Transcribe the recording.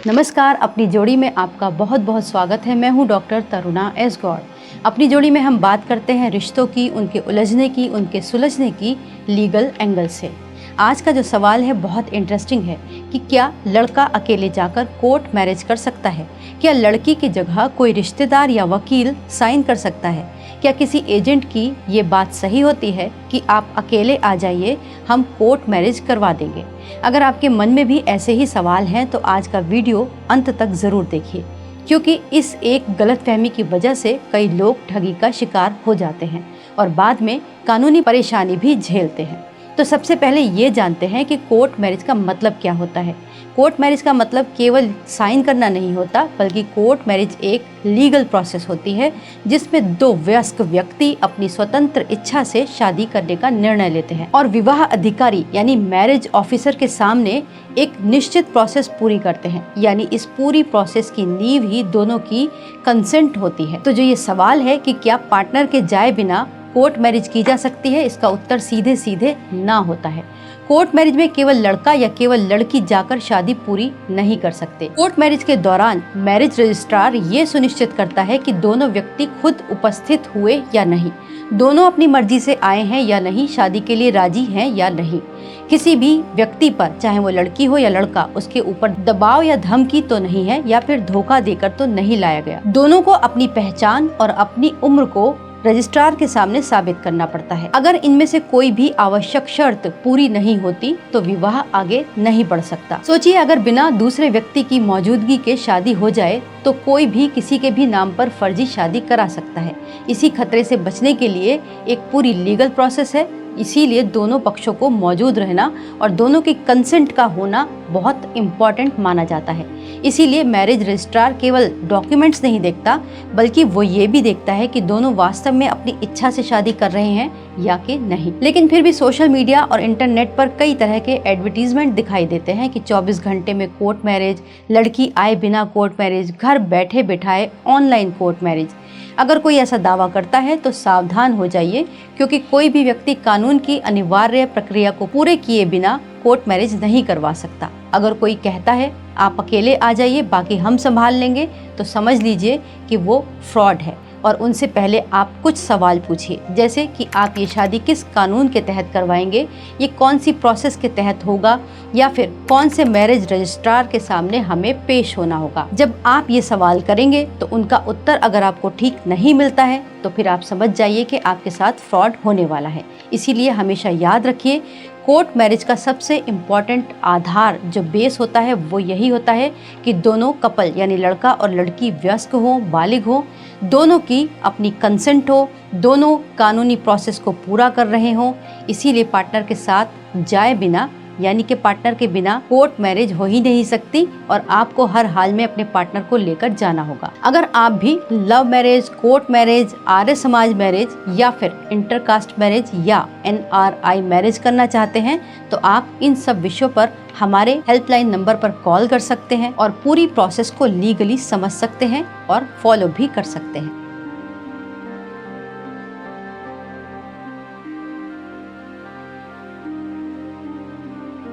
नमस्कार, अपनी जोड़ी में आपका बहुत बहुत स्वागत है। मैं हूं डॉक्टर तरुणा एस गौड़। अपनी जोड़ी में हम बात करते हैं रिश्तों की, उनके उलझने की, उनके सुलझने की लीगल एंगल से। आज का जो सवाल है बहुत इंटरेस्टिंग है कि क्या लड़का अकेले जाकर कोर्ट मैरिज कर सकता है? क्या लड़की की जगह कोई रिश्तेदार या वकील साइन कर सकता है? क्या किसी एजेंट की ये बात सही होती है कि आप अकेले आ जाइए, हम कोर्ट मैरिज करवा देंगे? अगर आपके मन में भी ऐसे ही सवाल हैं तो आज का वीडियो अंत तक ज़रूर देखिए, क्योंकि इस एक गलतफहमी की वजह से कई लोग ठगी का शिकार हो जाते हैं और बाद में कानूनी परेशानी भी झेलते हैं। तो सबसे पहले ये जानते हैं कि कोर्ट मैरिज का मतलब क्या होता है। कोर्ट मैरिज का मतलब केवल साइन करना नहीं होता, बल्कि कोर्ट मैरिज एक लीगल प्रोसेस होती है जिसमें दो वयस्क व्यक्ति अपनी स्वतंत्र इच्छा से शादी करने का निर्णय लेते हैं और विवाह अधिकारी यानी मैरिज ऑफिसर के सामने एक निश्चित प्रोसेस पूरी करते हैं। यानी इस पूरी प्रोसेस की नींव ही दोनों की कंसेंट होती है। तो जो ये सवाल है कि क्या पार्टनर के जाए बिना कोर्ट मैरिज की जा सकती है, इसका उत्तर सीधे सीधे ना होता है। कोर्ट मैरिज में केवल लड़का या केवल लड़की जाकर शादी पूरी नहीं कर सकते। कोर्ट मैरिज के दौरान मैरिज रजिस्ट्रार ये सुनिश्चित करता है कि दोनों व्यक्ति खुद उपस्थित हुए या नहीं, दोनों अपनी मर्जी से आए हैं या नहीं, शादी के लिए राजी हैं या नहीं। किसी भी व्यक्ति पर, चाहे वो लड़की हो या लड़का, उसके ऊपर दबाव या धमकी तो नहीं है या फिर धोखा देकर तो नहीं लाया गया। दोनों को अपनी पहचान और अपनी उम्र को रजिस्ट्रार के सामने साबित करना पड़ता है। अगर इनमें से कोई भी आवश्यक शर्त पूरी नहीं होती तो विवाह आगे नहीं बढ़ सकता। सोचिए, अगर बिना दूसरे व्यक्ति की मौजूदगी के शादी हो जाए तो कोई भी किसी के भी नाम पर फर्जी शादी करा सकता है। इसी खतरे से बचने के लिए एक पूरी लीगल प्रोसेस है। इसीलिए दोनों पक्षों को मौजूद रहना और दोनों की कंसेंट का होना बहुत इम्पोर्टेंट माना जाता है। इसीलिए मैरिज रजिस्ट्रार केवल डॉक्यूमेंट्स नहीं देखता, बल्कि वो ये भी देखता है कि दोनों वास्तव में अपनी इच्छा से शादी कर रहे हैं या कि नहीं। लेकिन फिर भी सोशल मीडिया और इंटरनेट पर कई तरह के एडवर्टीजमेंट दिखाई देते हैं कि 24 घंटे में कोर्ट मैरिज, लड़की आए बिना कोर्ट मैरिज, घर बैठे बिठाए ऑनलाइन कोर्ट मैरिज। अगर कोई ऐसा दावा करता है तो सावधान हो जाइए, क्योंकि कोई भी व्यक्ति कानून की अनिवार्य प्रक्रिया को पूरे किए बिना कोर्ट मैरिज नहीं करवा सकता। अगर कोई कहता है आप अकेले आ जाइए, बाकी हम संभाल लेंगे, तो समझ लीजिए कि वो फ्रॉड है। और उनसे पहले आप कुछ सवाल पूछिए, जैसे कि आप ये शादी किस कानून के तहत करवाएंगे, ये कौन सी प्रोसेस के तहत होगा, या फिर कौन से मैरिज रजिस्ट्रार के सामने हमें पेश होना होगा। जब आप ये सवाल करेंगे तो उनका उत्तर अगर आपको ठीक नहीं मिलता है तो फिर आप समझ जाइए कि आपके साथ फ्रॉड होने वाला है। इसीलिए हमेशा याद रखिए, कोर्ट मैरिज का सबसे इम्पॉर्टेंट आधार जो बेस होता है वो यही होता है कि दोनों कपल यानी लड़का और लड़की वयस्क हो, बालिग हो, दोनों की अपनी कंसेंट हो, दोनों कानूनी प्रोसेस को पूरा कर रहे हों। इसीलिए पार्टनर के साथ जाए बिना, यानी कि पार्टनर के बिना कोर्ट मैरिज हो ही नहीं सकती और आपको हर हाल में अपने पार्टनर को लेकर जाना होगा। अगर आप भी love marriage, court marriage, Arya Samaj marriage या फिर इंटरकास्ट मैरिज या NRI मैरिज करना चाहते हैं तो आप इन सब विषयों पर हमारे हेल्पलाइन नंबर पर कॉल कर सकते हैं और पूरी प्रोसेस को लीगली समझ सकते हैं और फॉलो भी कर सकते हैं।